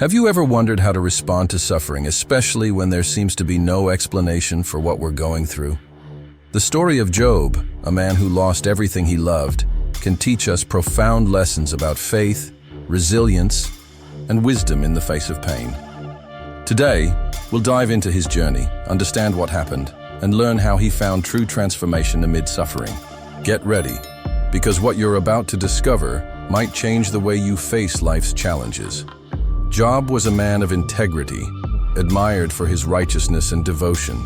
Have you ever wondered how to respond to suffering, especially when there seems to be no explanation for what we're going through? The story of Job, a man who lost everything he loved, can teach us profound lessons about faith, resilience, and wisdom in the face of pain. Today, we'll dive into his journey, understand what happened, and learn how he found true transformation amid suffering. Get ready, because what you're about to discover might change the way you face life's challenges. Job was a man of integrity, admired for his righteousness and devotion.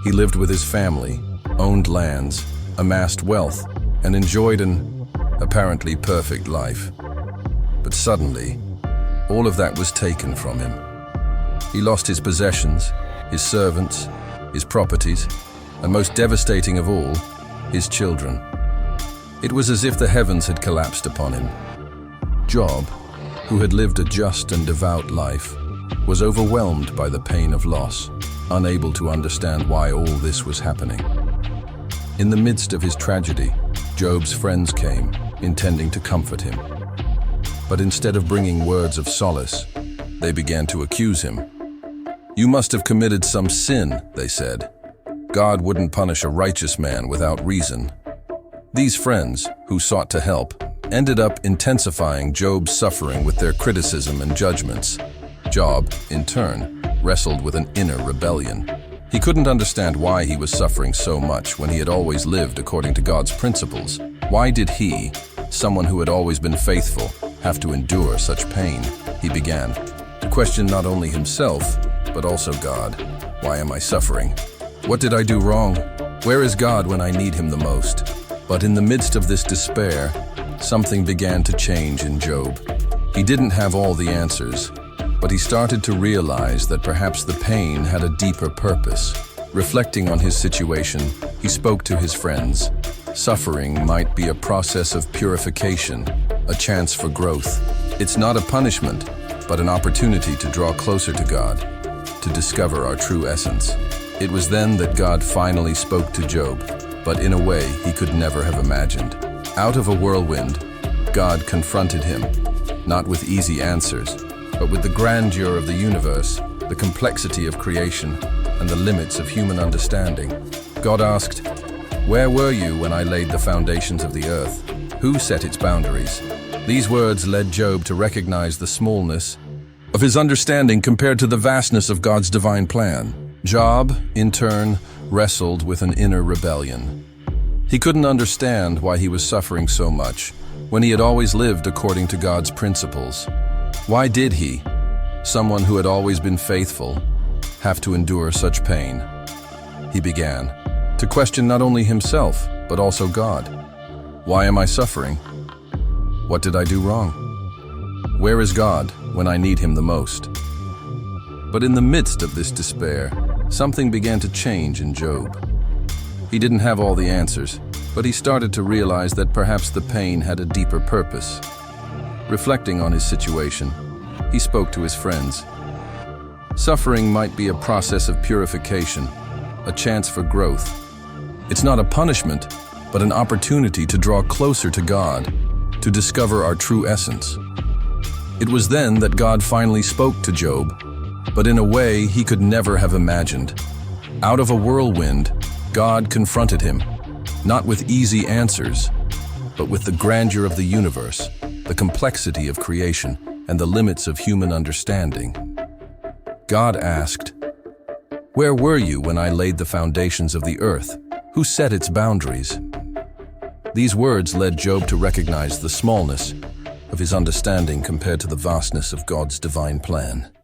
He lived with his family, owned lands, amassed wealth, and enjoyed an apparently perfect life. But suddenly, all of that was taken from him. He lost his possessions, his servants, his properties, and most devastating of all, his children. It was as if the heavens had collapsed upon him. Job, who had lived a just and devout life, was overwhelmed by the pain of loss, unable to understand why all this was happening. In the midst of his tragedy, Job's friends came, intending to comfort him. But instead of bringing words of solace, they began to accuse him. "You must have committed some sin," they said. "God wouldn't punish a righteous man without reason." These friends, who sought to help, ended up intensifying Job's suffering with their criticism and judgments. Job, in turn, wrestled with an inner rebellion. He couldn't understand why he was suffering so much when he had always lived according to God's principles. Why did he, someone who had always been faithful, have to endure such pain? He began to question not only himself, but also God. Why am I suffering? What did I do wrong? Where is God when I need him the most? But in the midst of this despair, something began to change in Job. He didn't have all the answers, but he started to realize that perhaps the pain had a deeper purpose. Reflecting on his situation, he spoke to his friends. Suffering might be a process of purification, a chance for growth. It's not a punishment, but an opportunity to draw closer to God, to discover our true essence. It was then that God finally spoke to Job, but in a way he could never have imagined. Out of a whirlwind, God confronted him, not with easy answers, but with the grandeur of the universe, the complexity of creation, and the limits of human understanding. God asked, "Where were you when I laid the foundations of the earth? Who set its boundaries?" These words led Job to recognize the smallness of his understanding compared to the vastness of God's divine plan. Job, in turn, wrestled with an inner rebellion. He couldn't understand why he was suffering so much when he had always lived according to God's principles. Why did he, someone who had always been faithful, have to endure such pain? He began to question not only himself, but also God. Why am I suffering? What did I do wrong? Where is God when I need him the most? But in the midst of this despair, something began to change in Job. He didn't have all the answers, but he started to realize that perhaps the pain had a deeper purpose. Reflecting on his situation, he spoke to his friends. Suffering might be a process of purification, a chance for growth. It's not a punishment, but an opportunity to draw closer to God, to discover our true essence. It was then that God finally spoke to Job, but in a way he could never have imagined. Out of a whirlwind, God confronted him, not with easy answers, but with the grandeur of the universe, the complexity of creation, and the limits of human understanding. God asked, "Where were you when I laid the foundations of the earth? Who set its boundaries?" These words led Job to recognize the smallness of his understanding compared to the vastness of God's divine plan.